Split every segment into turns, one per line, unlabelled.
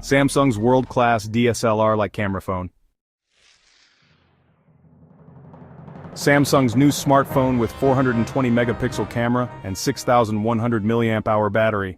Samsung's world-class DSLR-like camera phone. Samsung's new smartphone with 420 megapixel camera and 6,100 mAh battery.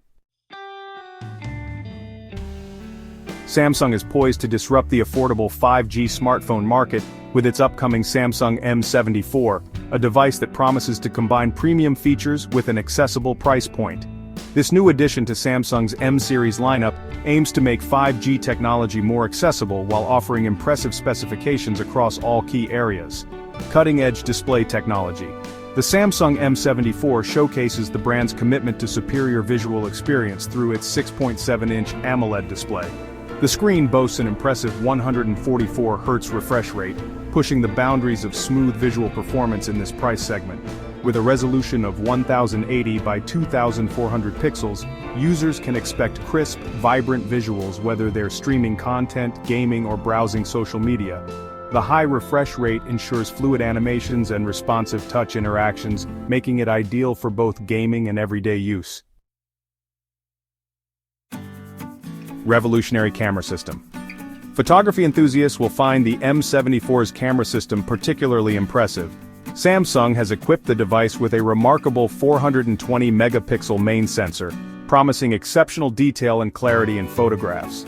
Samsung is poised to disrupt the affordable 5G smartphone market with its upcoming Samsung M74, a device that promises to combine premium features with an accessible price point. This new addition to Samsung's M-series lineup aims to make 5G technology more accessible while offering impressive specifications across all key areas. Cutting-edge display technology. The Samsung M74 showcases the brand's commitment to superior visual experience through its 6.7-inch AMOLED display. The screen boasts an impressive 144Hz refresh rate, pushing the boundaries of smooth visual performance in this price segment. With a resolution of 1080 by 2400 pixels, users can expect crisp, vibrant visuals whether they're streaming content, gaming, or browsing social media. The high refresh rate ensures fluid animations and responsive touch interactions, making it ideal for both gaming and everyday use. Revolutionary camera system. Photography enthusiasts will find the M74's camera system particularly impressive. Samsung has equipped the device with a remarkable 420 megapixel main sensor, promising exceptional detail and clarity in photographs.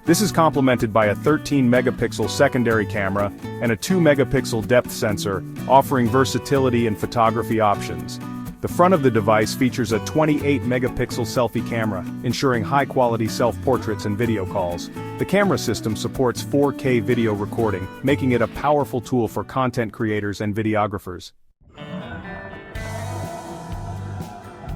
This is complemented by a 13 megapixel secondary camera and a 2 megapixel depth sensor, offering versatility in photography options. The front of the device features a 28 megapixel selfie camera, ensuring high-quality self-portraits and video calls. The camera system supports 4K video recording, making it a powerful tool for content creators and videographers.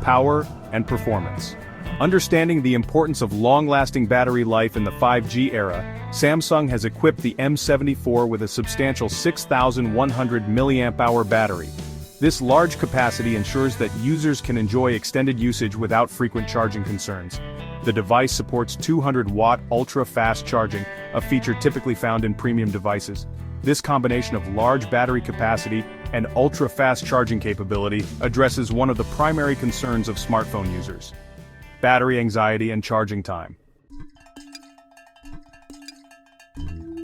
Power and performance. Understanding the importance of long-lasting battery life in the 5G era, Samsung has equipped the M74 with a substantial 6,100 mAh battery. This large capacity ensures that users can enjoy extended usage without frequent charging concerns. The device supports 200-watt ultra-fast charging, a feature typically found in premium devices. This combination of large battery capacity and ultra-fast charging capability addresses one of the primary concerns of smartphone users: battery anxiety and charging time.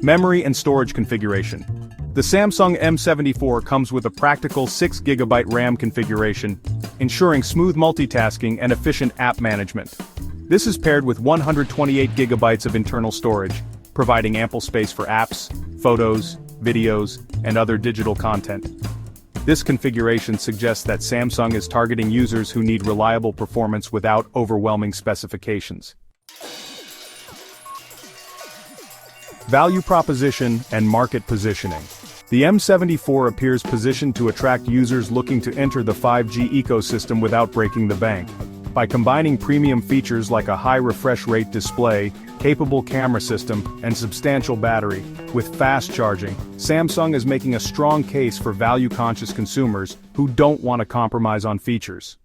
Memory and storage configuration. The Samsung M74 comes with a practical 6GB RAM configuration, ensuring smooth multitasking and efficient app management. This is paired with 128GB of internal storage, providing ample space for apps, photos, videos, and other digital content. This configuration suggests that Samsung is targeting users who need reliable performance without overwhelming specifications. Value proposition and market positioning. The M74 appears positioned to attract users looking to enter the 5G ecosystem without breaking the bank. By combining premium features like a high refresh rate display, capable camera system, and substantial battery, with fast charging, Samsung is making a strong case for value-conscious consumers who don't want to compromise on features.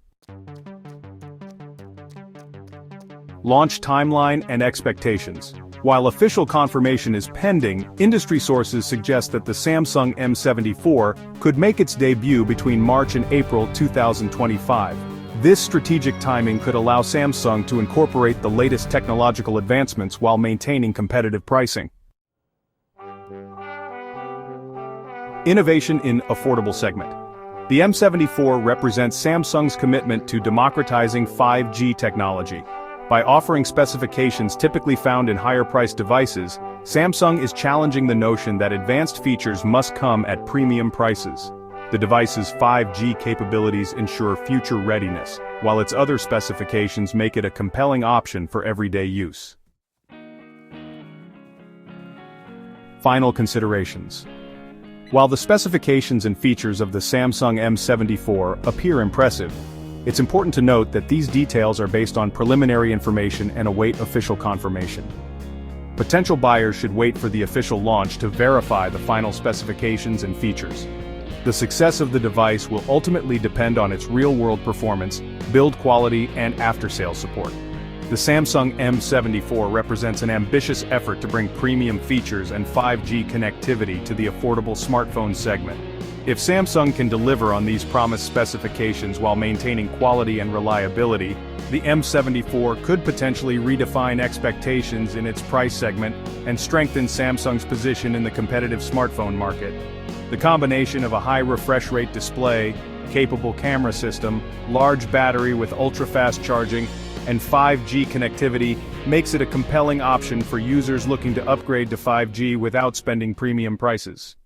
Launch timeline and expectations. While official confirmation is pending, industry sources suggest that the Samsung M74 could make its debut between March and April 2025. This strategic timing could allow Samsung to incorporate the latest technological advancements while maintaining competitive pricing. Innovation in affordable segment. The M74 represents Samsung's commitment to democratizing 5G technology. By offering specifications typically found in higher-priced devices, Samsung is challenging the notion that advanced features must come at premium prices. The device's 5G capabilities ensure future readiness, while its other specifications make it a compelling option for everyday use. Final considerations. While the specifications and features of the Samsung M74 appear impressive, it's important to note that these details are based on preliminary information and await official confirmation. Potential buyers should wait for the official launch to verify the final specifications and features. The success of the device will ultimately depend on its real-world performance, build quality, and after-sales support. The Samsung M74 represents an ambitious effort to bring premium features and 5G connectivity to the affordable smartphone segment. If Samsung can deliver on these promised specifications while maintaining quality and reliability, The M74 could potentially redefine expectations in its price segment and strengthen Samsung's position in the competitive smartphone market. The combination of a high refresh rate display, capable camera system, large battery with ultra-fast charging, and 5G connectivity makes it a compelling option for users looking to upgrade to 5G without spending premium prices.